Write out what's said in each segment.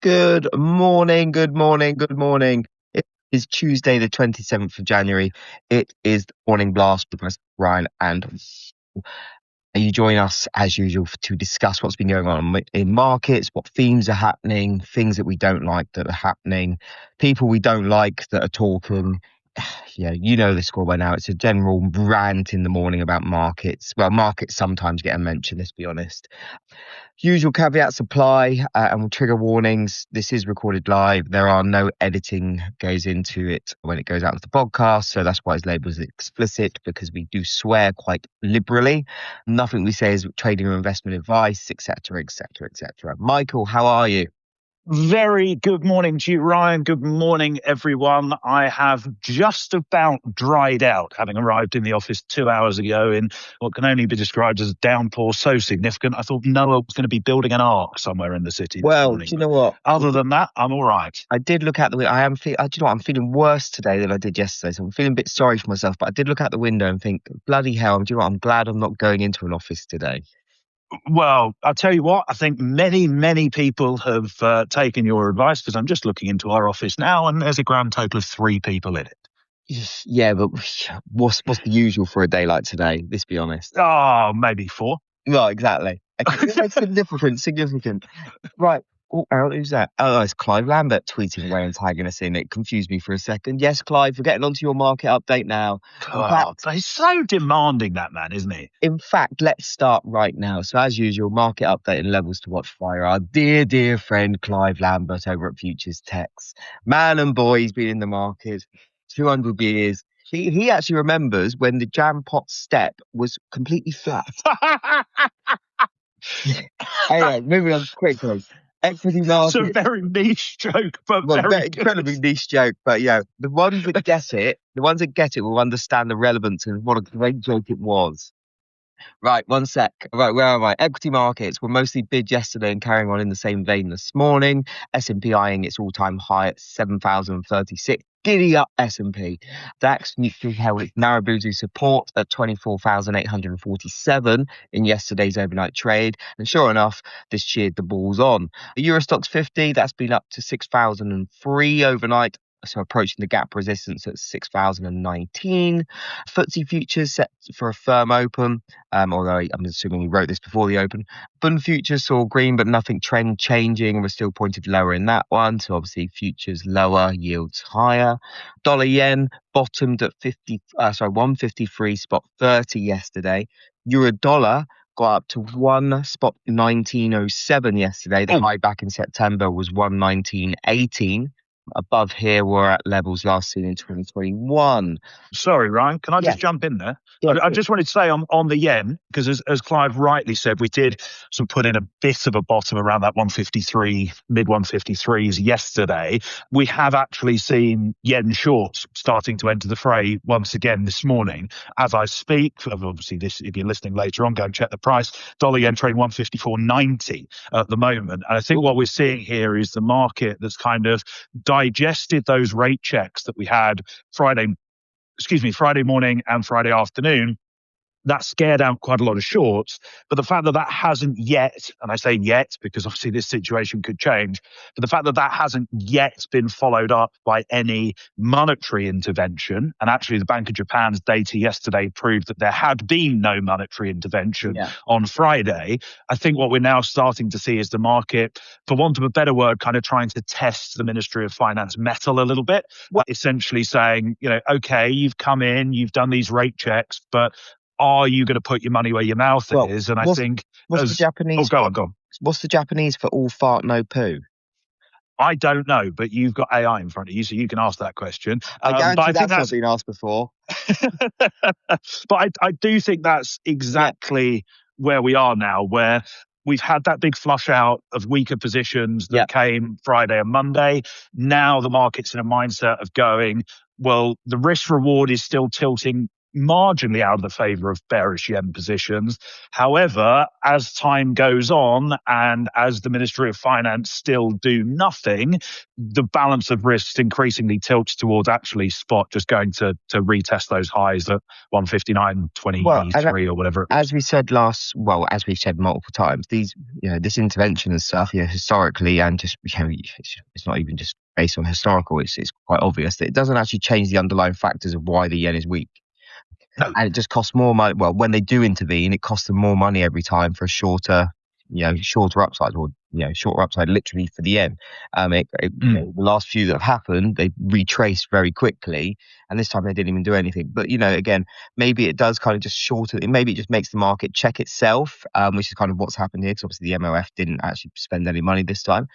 Good morning, good morning, good morning. It is Tuesday, the 27th of January. It is the Morning Blast with myself, Ryan, and you join us as usual to discuss what's been going on in markets, what themes are happening, things that we don't like that are happening, people we don't like that are talking. Yeah, you know the score by now. It's a general rant in the morning about markets. Well, markets sometimes get a mention, let's be honest. Usual caveats apply and will trigger warnings. This is recorded live. There are no editing goes into it when it goes out to the podcast. So that's why it's labeled as explicit, because we do swear quite liberally. Nothing we say is trading or investment advice, etc., etc., etc. Michael, how are you? Very good morning to you, Ryan. Good morning, everyone. I have just about dried out, having arrived in the office 2 hours ago in what can only be described as a downpour so significant. I thought Noah was going to be building an ark somewhere in the city this Well, morning. do you know what? Other than that, I'm all right. I did look out the window. Do you know what? I'm feeling worse today than I did yesterday. So I'm feeling a bit sorry for myself. But I did look out the window and think, bloody hell, do you know what? I'm glad I'm not going into an office today. Well, I'll tell you what, I think many people have taken your advice, because I'm just looking into our office now and there's a grand total of 3 people in it. Yeah, but what's the usual for a day like today? Let's be honest. Oh, maybe 4. Well, exactly. Okay, significant. Right. Oh, who's that? Oh, it's Clive Lambert tweeting away and tagging us in. It confused me for a second. Yes, Clive, we're getting onto your market update now. He's so demanding, that man, isn't he? In fact, let's start right now. So as usual, market update and levels to watch via our dear friend Clive Lambert over at Futures Techs. Man and boy, he's been in the market 200 years. He actually remembers when the jam pot step was completely flat. Anyway, moving on quickly. Equity market. It's a very niche joke, but very incredibly good. niche joke. But yeah, the ones that get it will understand the relevance and what a great joke it was. Right, one sec. Right, where am I? Equity markets were mostly bid yesterday and carrying on in the same vein this morning. S&P eyeing its all-time high at 7,036. Giddy up S&P. DAX neutral held its Narrowbody support at 24,847 in yesterday's overnight trade. And sure enough, this cheered the bulls on. The Eurostoxx 50, that's been up to 6,003 overnight. So approaching the gap resistance at 6,019. FTSE futures set for a firm open, although I'm assuming he wrote this before the open. Bund futures saw green, but nothing trend changing, and we're still pointed lower in that one. So obviously futures lower, yields higher. Dollar yen bottomed at 153.30 yesterday. Euro dollar got up to 1.1907 yesterday. The high back in September was 1.1918. Above here, we're at levels last seen in 2021. Sorry, Ryan, can I just jump in there? Yeah, I just wanted to say on the yen, because as Clive rightly said, we did sort of put in a bit of a bottom around that 153, mid 153s yesterday. We have actually seen yen shorts starting to enter the fray once again this morning. As I speak, obviously this, if you're listening later on, go and check the price. Dollar yen trading 154.90 at the moment. And I think what we're seeing here is the market that's kind of digested those rate checks that we had Friday morning and Friday afternoon. That scared out quite a lot of shorts. But the fact that that hasn't yet, and I say yet because obviously this situation could change, but the fact that that hasn't yet been followed up by any monetary intervention, and actually the Bank of Japan's data yesterday proved that there had been no monetary intervention on Friday, I think what we're now starting to see is the market, for want of a better word, kind of trying to test the Ministry of Finance mettle a little bit, essentially saying, okay, you've come in, you've done these rate checks, but are you going to put your money where your mouth is? And I think what's the Japanese? Go on. What's the Japanese for all fart no poo? I don't know, but you've got AI in front of you, so you can ask that question. I guarantee that's not been asked before. But I do think that's exactly where we are now, where we've had that big flush out of weaker positions that came Friday and Monday. Now the market's in a mindset of going, well, the risk reward is still tilting marginally out of the favor of bearish yen positions. However, as time goes on and as the Ministry of Finance still do nothing, the balance of risks increasingly tilts towards actually spot just going to retest those highs at 159.23 or whatever it was. As we said as we've said multiple times, these, this intervention and stuff, historically, and just, it's not even just based on historical, it's quite obvious that it doesn't actually change the underlying factors of why the yen is weak. No. And it just costs more money. Well, when they do intervene, it costs them more money every time for a shorter upside, or shorter upside literally for the yen. The last few that have happened, they retraced very quickly, and this time they didn't even do anything. But again, maybe it does kind of just shorten it. Maybe it just makes the market check itself, which is kind of what's happened here, because obviously the MOF didn't actually spend any money this time.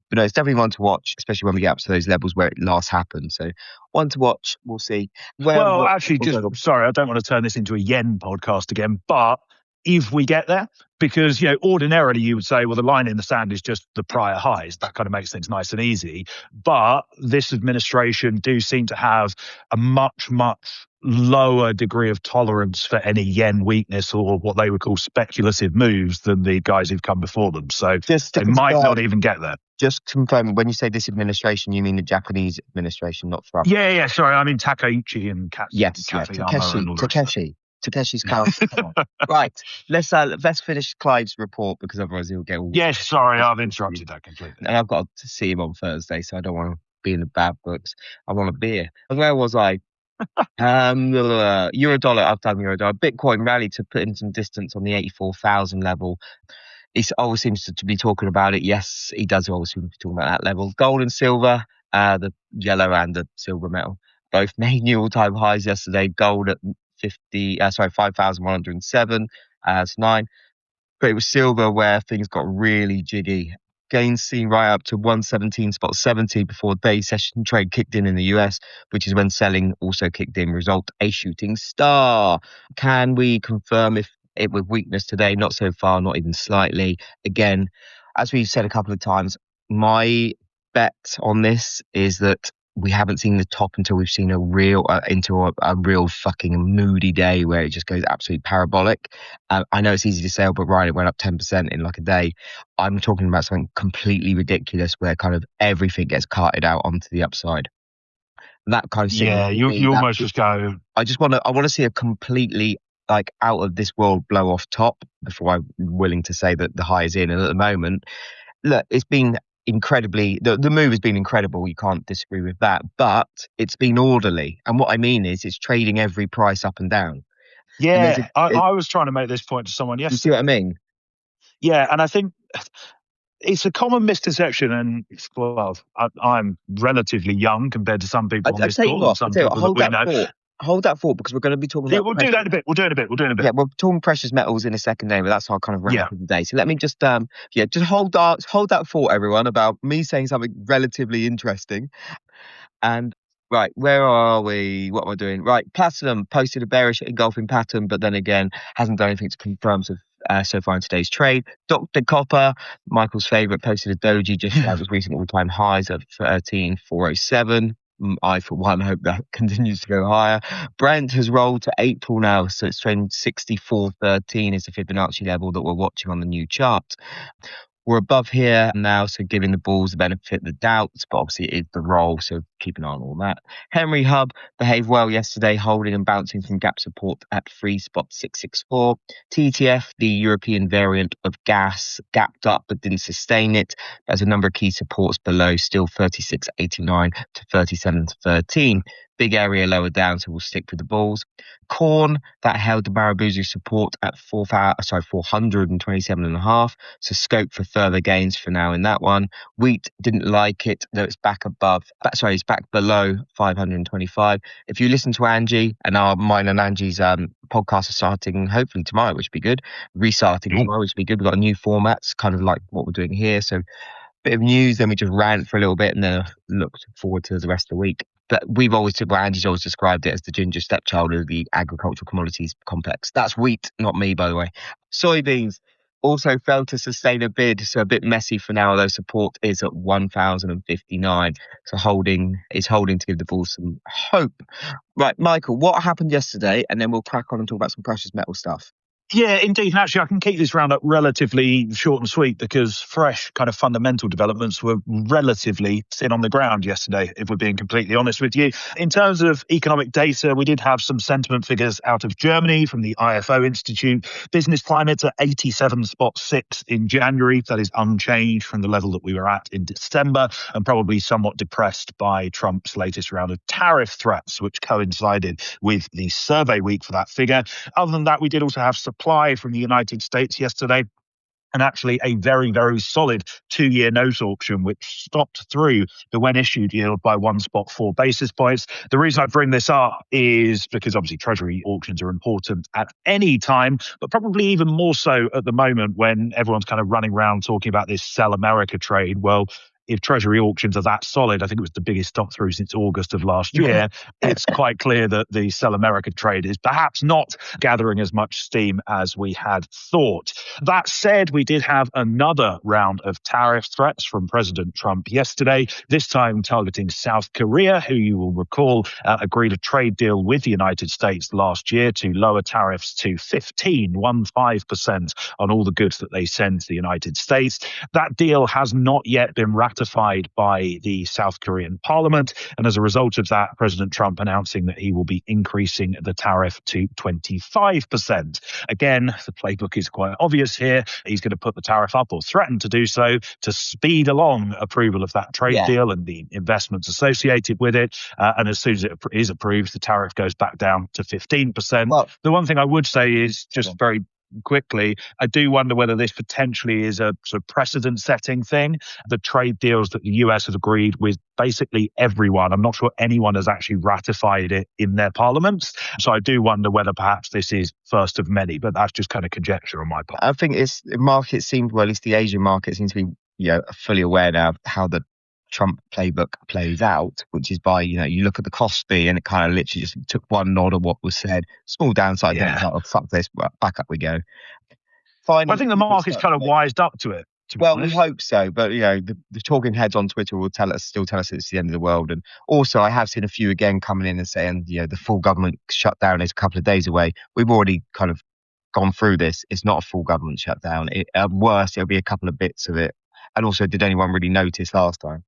But no, it's definitely one to watch, especially when we get up to those levels where it last happened. So one to watch. We'll see. Sorry, I don't want to turn this into a yen podcast again, but if we get there, because ordinarily you would say, well, the line in the sand is just the prior highs. That kind of makes things nice and easy. But this administration do seem to have a much, much lower degree of tolerance for any yen weakness or what they would call speculative moves than the guys who've come before them. So they might not even get there. Just confirm, when you say this administration, you mean the Japanese administration, not Trump? Yeah. Sorry, I mean Takaichi and Takeshi's counsel. Right, let's finish Clive's report, because otherwise he'll get all. Yes, sorry, I've interrupted that completely. And I've got to see him on Thursday, so I don't want to be in the bad books. I want a beer. Where was I? Euro dollar. I've done euro dollar. Bitcoin rallied to put in some distance on the 84,000 level. He always seems to be talking about it. Yes, he does always seem to be talking about that level. Gold and silver, the yellow and the silver metal, both made new all-time highs yesterday. Gold at 5,107. It's 9. But it was silver where things got really jiggy. Gains seen right up to 117.70 before day session trade kicked in the US, which is when selling also kicked in. Result, a shooting star. Can we confirm if it was weakness today? Not so far, not even slightly. Again, as we've said a couple of times, my bet on this is that we haven't seen the top until we've seen a real fucking moody day where it just goes absolutely parabolic. I know it's easy to say, but Ryan, it went up 10% in like a day. I'm talking about something completely ridiculous where kind of everything gets carted out onto the upside. That kind of thing. Yeah, you almost just go. I want to see a completely like out of this world blow off top before I'm willing to say that the high is in. And at the moment, look, it's been incredibly, the move has been incredible. You can't disagree with that, but it's been orderly. And what I mean is it's trading every price up and down. Yeah, I was trying to make this point to someone yesterday. You see what I mean? Yeah, and I think it's a common misconception, and well, I'm relatively young compared to some people on this call. Hold that thought, because we're going to be talking about. We'll do that in a bit. Yeah, we're talking precious metals in a second day, but that's our kind of wrap for the day. So let me just just hold that thought, everyone, about me saying something relatively interesting. And right, where are we? What am I doing? Right, platinum posted a bearish engulfing pattern, but then again hasn't done anything to confirm so far in today's trade. Dr. Copper, Michael's favorite, posted a doji just as its recent all-time highs at 13,407. I, for one, hope that continues to go higher. Brent has rolled to April now, so it's trading 64.13 is the Fibonacci level that we're watching on the new chart. We're above here now, so giving the bulls the benefit of the doubts, but obviously it is the roll, so keep an eye on all that. Henry Hub behaved well yesterday, holding and bouncing from gap support at 3.664. TTF, the European variant of gas, gapped up but didn't sustain it. There's a number of key supports below, still 36.89 to 37.13. Big area lower down, so we'll stick with the bulls. Corn, that held the Barabuzu support at 427.5, so scope for further gains for now in that one. Wheat didn't like it, though it's back below 525. If you listen to Angie, and mine and Angie's podcast are starting hopefully tomorrow, which would be good. Restarting tomorrow, which would be good. We've got a new format, kind of like what we're doing here. So bit of news, then we just rant for a little bit and then look forward to the rest of the week. But Angie's always described it as the ginger stepchild of the agricultural commodities complex. That's wheat, not me, by the way. Soybeans. Also failed to sustain a bid, so a bit messy for now, although support is at 1,059. So holding to give the bulls some hope. Right, Michael, what happened yesterday? And then we'll crack on and talk about some precious metal stuff. Yeah, indeed. And actually, I can keep this roundup relatively short and sweet because fresh kind of fundamental developments were relatively thin on the ground yesterday, if we're being completely honest with you. In terms of economic data, we did have some sentiment figures out of Germany from the IFO Institute. Business climate at 87.6 in January. That is unchanged from the level that we were at in December and probably somewhat depressed by Trump's latest round of tariff threats, which coincided with the survey week for that figure. Other than that, we did also have supply from the United States yesterday, and actually a very, very solid 2-year note auction, which stopped through the when issued yield by 1.4 basis points. The reason I bring this up is because obviously treasury auctions are important at any time, but probably even more so at the moment when everyone's kind of running around talking about this sell America trade. Well, if treasury auctions are that solid, I think it was the biggest stop through since August of last year, it's quite clear that the sell America trade is perhaps not gathering as much steam as we had thought. That said, we did have another round of tariff threats from President Trump yesterday, this time targeting South Korea, who you will recall agreed a trade deal with the United States last year to lower tariffs to 15% on all the goods that they send to the United States. That deal has not yet been ratified by the South Korean parliament. And as a result of that, President Trump announcing that he will be increasing the tariff to 25%. Again, the playbook is quite obvious here. He's going to put the tariff up or threaten to do so to speed along approval of that trade deal and the investments associated with it. And as soon as it is approved, the tariff goes back down to 15%. Well, the one thing I would say is just very quickly, I do wonder whether this potentially is a sort of precedent-setting thing. The trade deals that the US has agreed with basically everyone, I'm not sure anyone has actually ratified it in their parliaments. So I do wonder whether perhaps this is first of many, but that's just kind of conjecture on my part. I think it's the market seemed, well, at least the Asian market seems to be, fully aware now of how the Trump playbook plays out, which is by, you look at the Kospi and it kind of literally just took one nod of what was said. Small downside, like, oh, fuck this, back up we go. Finally, I think the market's kind of wised up to it. Well, we hope so, but the talking heads on Twitter will still tell us it's the end of the world. And also, I have seen a few again coming in and saying, the full government shutdown is a couple of days away. We've already kind of gone through this. It's not a full government shutdown. At worst, it'll be a couple of bits of it. And also, did anyone really notice last time?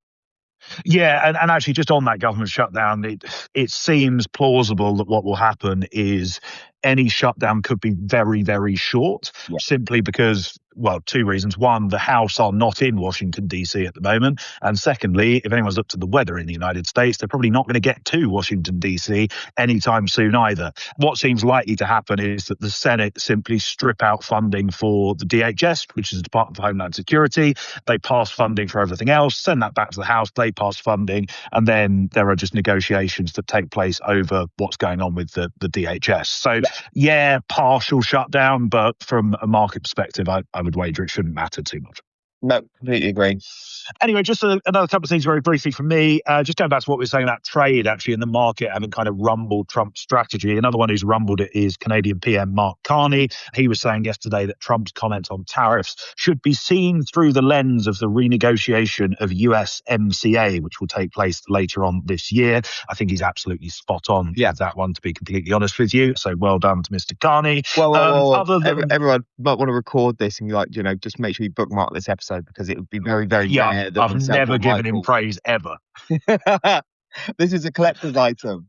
Yeah, and actually just on that government shutdown, it seems plausible that what will happen is any shutdown could be very, very short, simply because, well, two reasons. One, the House are not in Washington, D.C. at the moment. And secondly, if anyone's looked at the weather in the United States, they're probably not going to get to Washington, D.C. anytime soon either. What seems likely to happen is that the Senate simply strip out funding for the DHS, which is the Department of Homeland Security. They pass funding for everything else, send that back to the House, they pass funding, and then there are just negotiations that take place over what's going on with the DHS. So, yeah, partial shutdown, but from a market perspective, I would wager it shouldn't matter too much. No, completely agree. Anyway, just another couple of things very briefly from me. Just going back to what we were saying about trade, actually, in the market having kind of rumbled Trump's strategy. Another one who's rumbled it is Canadian PM Mark Carney. He was saying yesterday that Trump's comments on tariffs should be seen through the lens of the renegotiation of USMCA, which will take place later on this year. I think he's absolutely spot on with that one, to be completely honest with you. So well done to Mr. Carney. Well, everyone might want to record this and just make sure you bookmark this episode, because it would be very, very rare that I've never given him praise ever. This is a collector's item.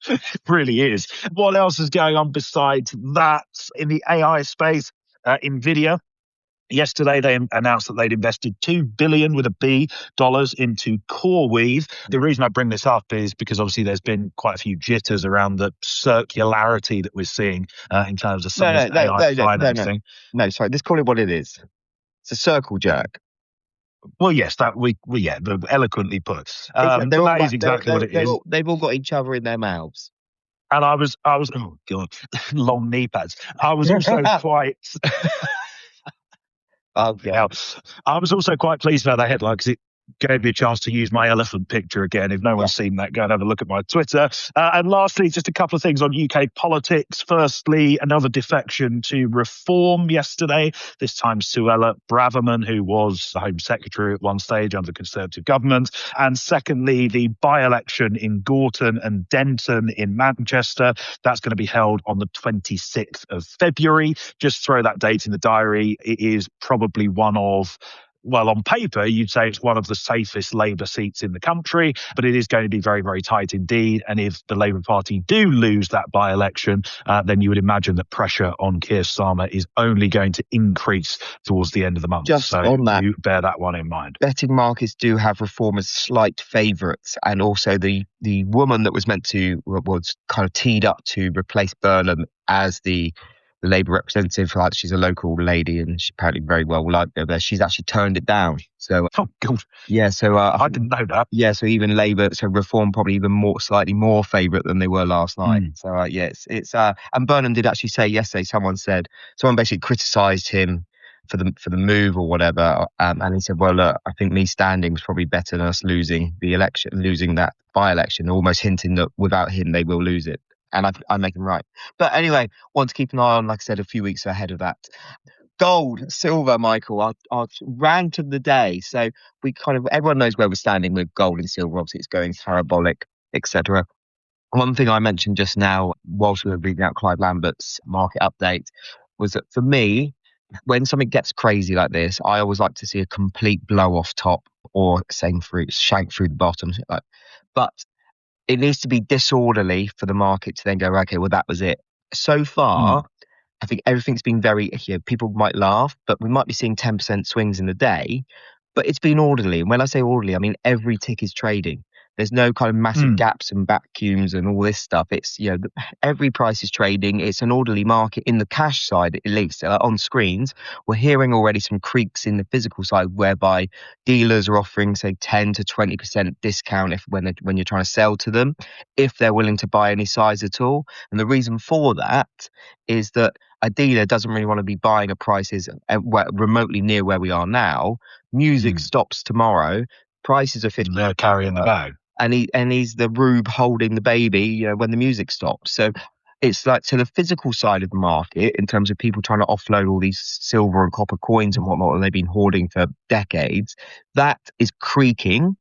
It really is. What else is going on besides that in the AI space? Nvidia. Yesterday, they announced that they'd invested $2 billion with a B dollars into CoreWeave. The reason I bring this up is because obviously there's been quite a few jitters around the circularity that we're seeing in terms of some of this AI financing. No, sorry, let's call it what it is. It's a circle jerk. Well, yes, that we eloquently put. That is exactly what it is. They've all got each other in their mouths. And I was, oh God, long knee pads. I was also quite. Oh, yeah. I was also quite pleased about that headline because gave me a chance to use my elephant picture again. If no one's seen that, go and have a look at my Twitter. And lastly, just a couple of things on UK politics. Firstly, another defection to reform yesterday, this time Suella Braverman, who was the Home Secretary at one stage under the Conservative government. And secondly, the by-election in Gorton and Denton in Manchester. That's going to be held on the 26th of February. Just throw that date in the diary. It is probably one of, well, on paper, you'd say it's one of the safest Labour seats in the country, but it is going to be very, very tight indeed. And if the Labour Party do lose that by-election, then you would imagine that pressure on Keir Starmer is only going to increase towards the end of the month. Just so on that, you bear that one in mind. Betting markets do have Reform as slight favourites, and also the woman that was kind of teed up to replace Burnham as the Labour representative, like she's a local lady and she's apparently very well liked over there. She's actually turned it down. So oh god, yeah. So I didn't know that. Yeah. So even Labour, so Reform probably even slightly more favourite than they were last night. So yeah, it's and Burnham did actually say yesterday. Someone basically criticised him for the move or whatever, and he said, well, look, I think me standing was probably better than us losing that by-election, almost hinting that without him they will lose it. And I make him right. But anyway, want to keep an eye on, like I said, a few weeks ahead of that. Gold, silver, Michael, our rant of the day. So everyone knows where we're standing with gold and silver. Obviously, it's going parabolic, etc. One thing I mentioned just now, whilst we were reading out Clive Lambert's market update, was that for me, when something gets crazy like this, I always like to see a complete blow off top or shank through the bottom. But it needs to be disorderly for the market to then go, okay, well, that was it. So far, I think everything's been very, people might laugh, but we might be seeing 10% swings in the day, but it's been orderly. And when I say orderly, I mean every tick is trading. There's no kind of massive gaps and vacuums and all this stuff. It's, every price is trading. It's an orderly market in the cash side, at least. On screens, we're hearing already some creaks in the physical side whereby dealers are offering, say, 10 to 20% discount when you're trying to sell to them, if they're willing to buy any size at all. And the reason for that is that a dealer doesn't really want to be buying at prices remotely near where we are now. Music stops tomorrow. Prices are 50. They're carrying the bag. And he's the rube holding the baby, when the music stops. So it's like, to the physical side of the market, in terms of people trying to offload all these silver and copper coins and whatnot that they've been hoarding for decades, that is creaking.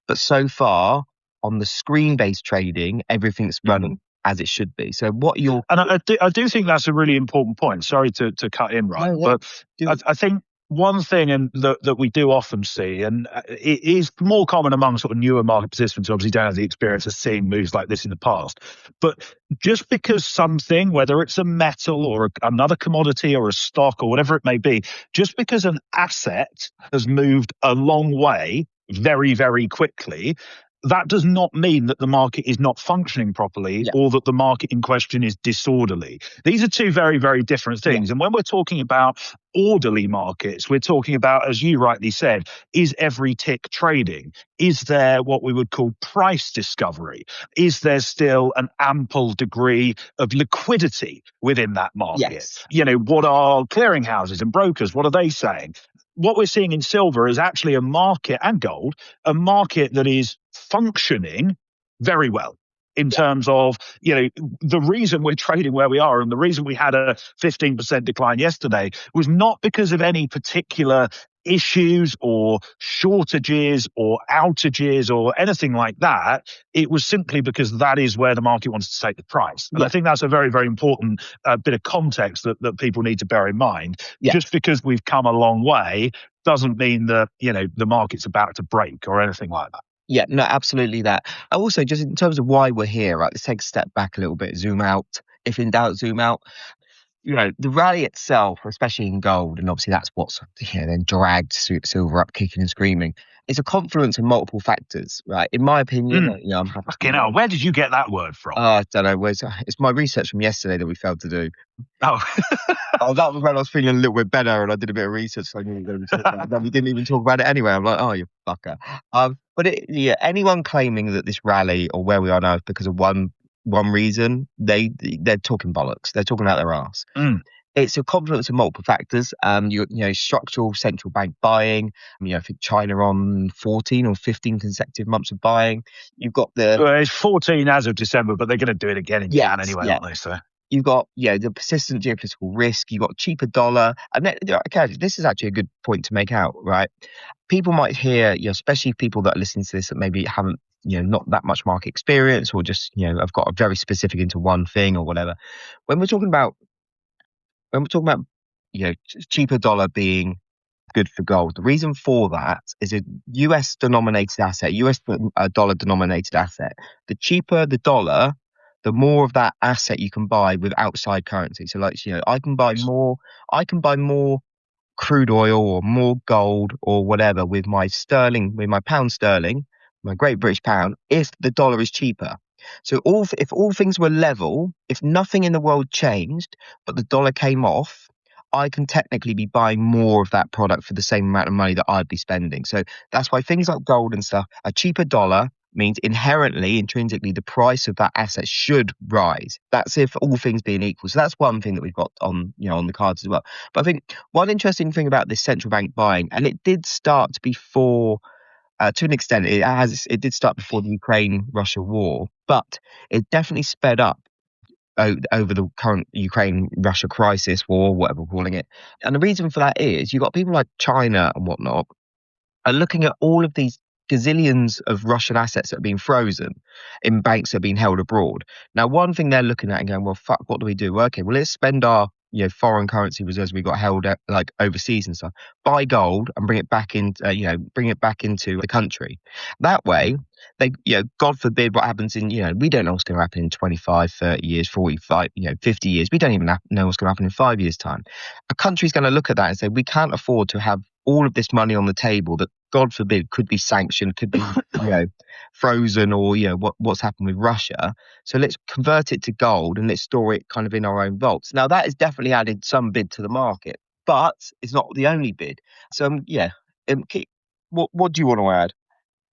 But so far, on the screen-based trading, everything's running as it should be. So and I do think that's a really important point. Sorry to cut in, right? No, but I think one thing that we do often see, and it is more common among sort of newer market participants who obviously don't have the experience of seeing moves like this in the past, but just because something, whether it's a metal or another commodity or a stock or whatever it may be, just because an asset has moved a long way very, very quickly, that does not mean that the market is not functioning properly or that the market in question is disorderly. These are two very, very different things. And when we're talking about orderly markets, we're talking about, as you rightly said, is every tick trading? Is there what we would call price discovery? Is there still an ample degree of liquidity within that market? Yes. What are clearinghouses and brokers? What are they saying? What we're seeing in silver is actually a market, and gold, a market that is functioning very well in terms of, the reason we're trading where we are and the reason we had a 15% decline yesterday was not because of any particular issues or shortages or outages or anything like that. It was simply because that is where the market wants to take the price. And I think that's a very, very important bit of context that people need to bear in mind. Just because we've come a long way doesn't mean that, the market's about to break or anything like that. Yeah, no, absolutely that. Also, just in terms of why we're here, right, let's take a step back a little bit, zoom out. If in doubt, zoom out. The rally itself, especially in gold, and obviously that's what's then dragged silver up kicking and screaming, is a confluence of multiple factors, right? In my opinion, I'm happy. Fucking hell, where did you get that word from? I don't know. It's my research from yesterday that we failed to do. Oh. That was when I was feeling a little bit better and I did a bit of research. So I knew we were going to be talking about it. Then we didn't even talk about it anyway. I'm like, oh, you fucker. But anyone claiming that this rally or where we are now is because of one reason, they're talking bollocks. They're talking out their arse. It's a confluence of multiple factors. Structural central bank buying. I think China on 14 or 15 consecutive months of buying. You've got the Well, it's 14 as of December, but they're going to do it again in Jan yes, anyway, yeah. aren't they? So You've got the persistent geopolitical risk. You've got cheaper dollar, and okay, this is actually a good point to make out, right? People might hear, especially people that are listening to this that maybe haven't, not that much market experience, or just have got a very specific into one thing or whatever. When we're talking about cheaper dollar being good for gold. The reason for that is a US denominated asset, US dollar denominated asset. The cheaper the dollar, the more of that asset you can buy with outside currency. So like, I can buy more crude oil or more gold or whatever with my pound sterling, my Great British pound, if the dollar is cheaper. So if all things were level, if nothing in the world changed, but the dollar came off, I can technically be buying more of that product for the same amount of money that I'd be spending. So that's why things like gold and stuff, a cheaper dollar means intrinsically, the price of that asset should rise. That's if all things being equal. So that's one thing that we've got on the cards as well. But I think one interesting thing about this central bank buying, and it did start before, to an extent, it did start before the Ukraine-Russia war, but it definitely sped up over the current Ukraine-Russia crisis war, whatever we're calling it. And the reason for that is you've got people like China and whatnot are looking at all of these gazillions of Russian assets that have been frozen in banks that have been held abroad. Now, one thing they're looking at and going, well, fuck, what do we do? Okay, well, let's spend our foreign currency reserves we got held at, like overseas and stuff, buy gold and bring it back into the country. That way, they, God forbid what happens in, we don't know what's going to happen in 25, 30 years, 45, 50 years. We don't even know what's going to happen in 5 years' time. A country's going to look at that and say, we can't afford to have all of this money on the table that, God forbid, could be sanctioned, could be frozen, or what's happened with Russia. So let's convert it to gold and let's store it kind of in our own vaults. Now that has definitely added some bid to the market, but it's not the only bid. So what do you want to add?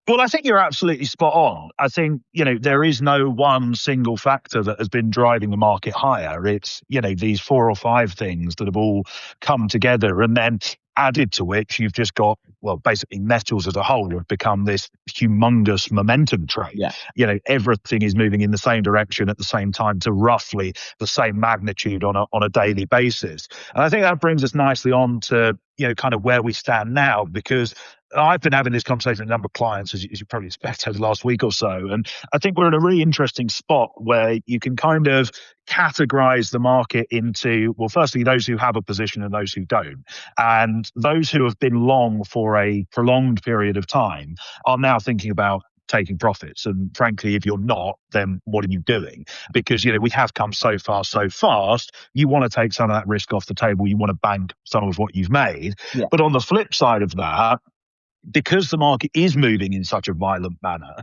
Well, I think you're absolutely spot on. I think, there is no one single factor that has been driving the market higher. It's, these 4 or 5 things that have all come together, and then added to which you've just got, well, basically metals as a whole have become this humongous momentum trade. Yeah. Everything is moving in the same direction at the same time to roughly the same magnitude on a daily basis. And I think that brings us nicely on to, kind of where we stand now, because I've been having this conversation with a number of clients, as you probably expect, over the last week or so. And I think we're in a really interesting spot where you can kind of categorize the market into, well, firstly, those who have a position and those who don't. And those who have been long for a prolonged period of time are now thinking about taking profits. And frankly, if you're not, then what are you doing? Because, we have come so far so fast. You want to take some of that risk off the table. You want to bank some of what you've made. Yeah. But on the flip side of that, because the market is moving in such a violent manner,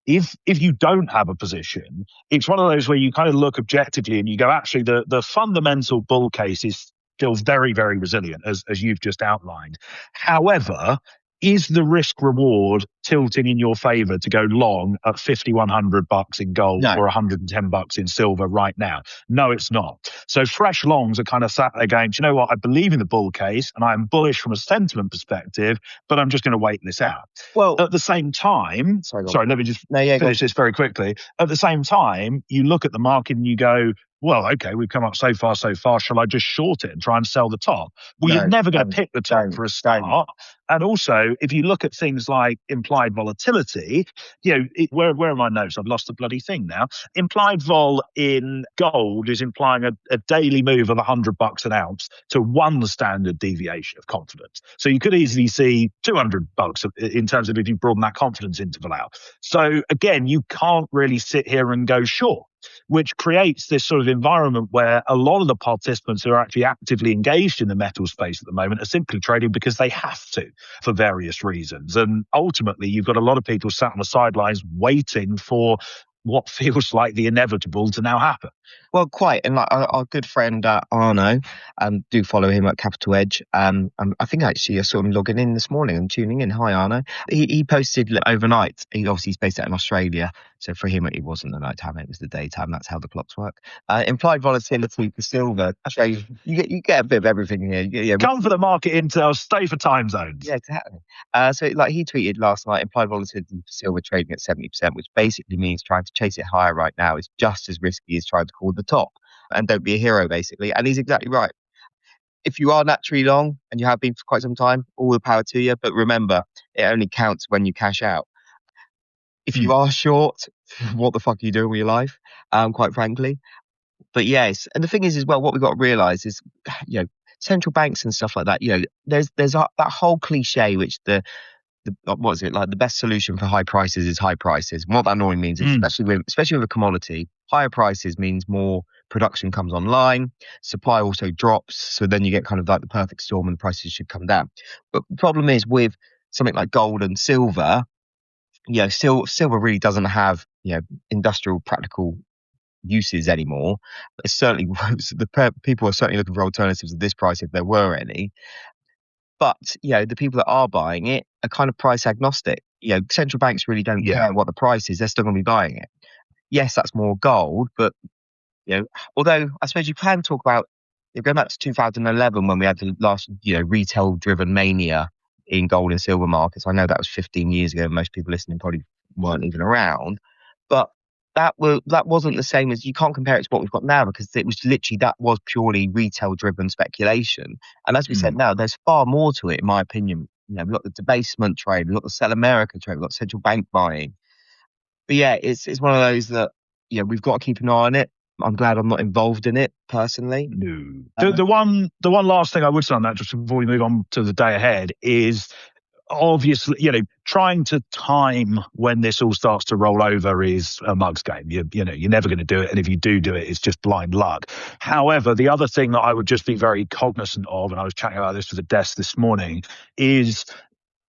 if you don't have a position, it's one of those where you kind of look objectively and you go, actually, the fundamental bull case is still very, very resilient, as you've just outlined. However, is the risk reward tilting in your favor to go long at $5,100 in gold or $110 in silver right now? No, it's not. So fresh longs are kind of sat there going, do you know what? I believe in the bull case and I'm bullish from a sentiment perspective, but I'm just going to wait this out. Well, at the same time, sorry, let me just finish this very quickly. At the same time, you look at the market and you go, well, okay, we've come up so far, so far. Shall I just short it and try and sell the top? Well, you're never going to pick the top for a start. And also, if you look at things like implied volatility, where are my notes? I've lost the bloody thing now. Implied vol in gold is implying a daily move of $100 an ounce to one standard deviation of confidence. So you could easily see $200 in terms of if you broaden that confidence interval out. So again, you can't really sit here and go short, which creates this sort of environment where a lot of the participants who are actually actively engaged in the metal space at the moment are simply trading because they have to for various reasons. And ultimately, you've got a lot of people sat on the sidelines waiting for what feels like the inevitable to now happen. Well, quite. And like our good friend Arno, do follow him at Capital Edge. I think actually I saw him logging in this morning and tuning in. Hi, Arno. He posted overnight. He's based out in Australia, so for him it wasn't the night time; it was the daytime. That's how the clocks work. Implied volatility for silver. Okay, you get a bit of everything here. Yeah, come for the market intel, stay for time zones. Yeah, exactly. So like he tweeted last night, implied volatility for silver trading at 70%, which basically means trying to chase it higher right now is just as risky as trying to call the top. And don't be a hero, basically. And he's exactly right. If you are naturally long and you have been for quite some time, all the power to you. But remember, it only counts when you cash out. If you are short, what the fuck are you doing with your life? Quite frankly. But yes, and the thing is as well, what we've got to realise is, central banks and stuff like that. There's that whole cliche which the what is it, like the best solution for high prices is high prices. And what that normally means, especially with a commodity, higher prices means more production comes online, supply also drops, so then you get kind of like the perfect storm and the prices should come down. But the problem is with something like gold and silver, silver really doesn't have industrial practical uses anymore. It's certainly people are certainly looking for alternatives at this price if there were any. But the people that are buying it are kind of price agnostic. Central banks really don't care what the price is; they're still going to be buying it. Yes, that's more gold, but although I suppose you can talk about going back to 2011 when we had the last retail-driven mania in gold and silver markets. I know that was 15 years ago. Most people listening probably weren't even around, but that wasn't the same as, you can't compare it to what we've got now, because it was literally, that was purely retail driven speculation. And as we said, now there's far more to it, in my opinion. We've got the debasement trade, we've got the sell America trade, we've got central bank buying. But yeah, it's one of those that we've got to keep an eye on it. I'm glad I'm not involved in it personally. No. The one last thing I would say on that, just before we move on to the day ahead, is obviously, trying to time when this all starts to roll over is a mug's game. You're never going to do it. And if you do it, it's just blind luck. However, the other thing that I would just be very cognizant of, and I was chatting about this with the desk this morning, is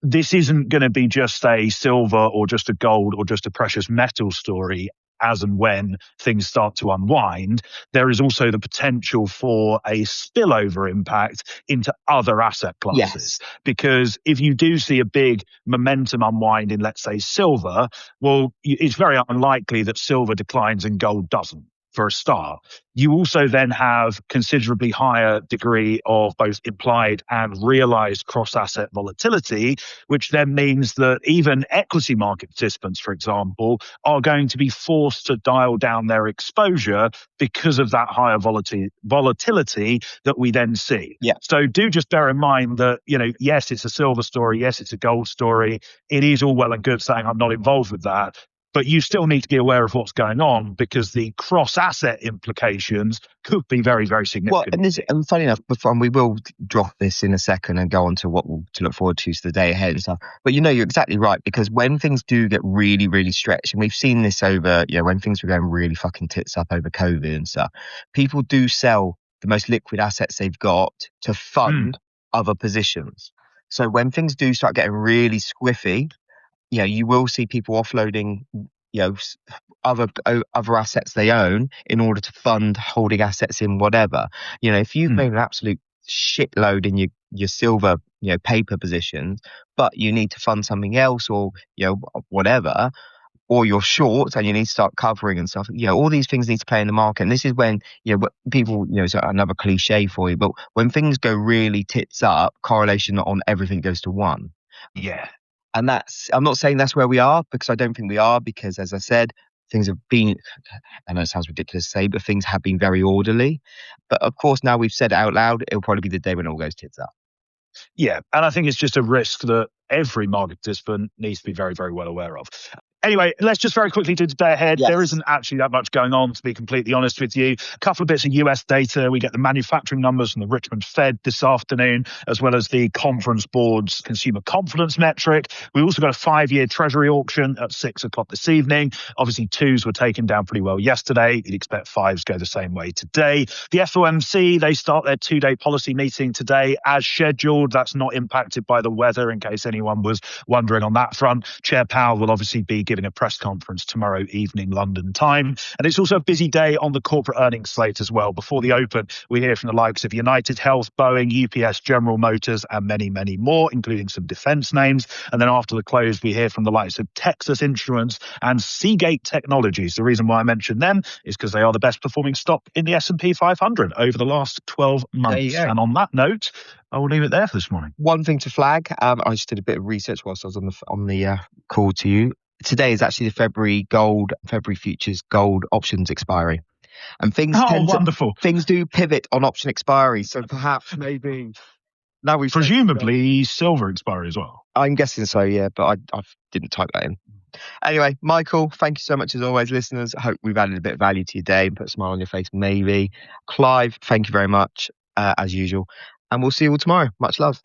this isn't going to be just a silver or just a gold or just a precious metal story. As and when things start to unwind, there is also the potential for a spillover impact into other asset classes. Yes. Because if you do see a big momentum unwind in, let's say, silver, well, it's very unlikely that silver declines and gold doesn't, for a start. You also then have considerably higher degree of both implied and realized cross-asset volatility, which then means that even equity market participants, for example, are going to be forced to dial down their exposure because of that higher volatility that we then see. Yeah. So do just bear in mind that, yes, it's a silver story. Yes, it's a gold story. It is all well and good saying I'm not involved with that. But you still need to be aware of what's going on, because the cross-asset implications could be very, very significant. Well, and funny enough, and we will drop this in a second and go on to what to look forward to the day ahead and stuff. But you're exactly right, because when things do get really, really stretched, and we've seen this over, when things were going really fucking tits up over COVID and stuff, people do sell the most liquid assets they've got to fund other positions. So when things do start getting really squiffy, you will see people offloading, other assets they own in order to fund holding assets in whatever. If you've made an absolute shitload in your silver, paper positions, but you need to fund something else or, whatever, or you're short and you need to start covering and stuff, all these things need to play in the market. And this is when, people, it's another cliche for you, but when things go really tits up, correlation on everything goes to 1. Yeah. And I'm not saying that's where we are, because I don't think we are, because as I said, things have been, I know it sounds ridiculous to say, but things have been very orderly. But of course, now we've said it out loud, it'll probably be the day when it all goes tits up. Yeah. And I think it's just a risk that every market participant needs to be very, very well aware of. Anyway, let's just very quickly do the day ahead. Yes. There isn't actually that much going on, to be completely honest with you. A couple of bits of US data. We get the manufacturing numbers from the Richmond Fed this afternoon, as well as the Conference Board's consumer confidence metric. We also got a 5-year Treasury auction at 6:00 this evening. Obviously, 2s were taken down pretty well yesterday. You'd expect 5s go the same way today. The FOMC, they start their 2-day policy meeting today as scheduled. That's not impacted by the weather, in case anyone was wondering on that front. Chair Powell will obviously be giving giving a press conference tomorrow evening London time. And it's also a busy day on the corporate earnings slate as well. Before the open, we hear from the likes of United Health, Boeing, UPS, General Motors, and many, many more, including some defense names. And then after the close, we hear from the likes of Texas Instruments and Seagate Technologies. The reason why I mention them is because they are the best performing stock in the S&P 500 over the last 12 months. And on that note, I will leave it there for this morning. One thing to flag, I just did a bit of research whilst I was on the call to you. Today is actually the February futures gold options expiry, and things things do pivot on option expiry. So perhaps maybe now we presumably silver expiry as well. I'm guessing so, yeah, but I didn't type that in. Anyway, Michael, thank you so much as always, listeners. I hope we've added a bit of value to your day and put a smile on your face, maybe. Clive, thank you very much as usual. And we'll see you all tomorrow. Much love.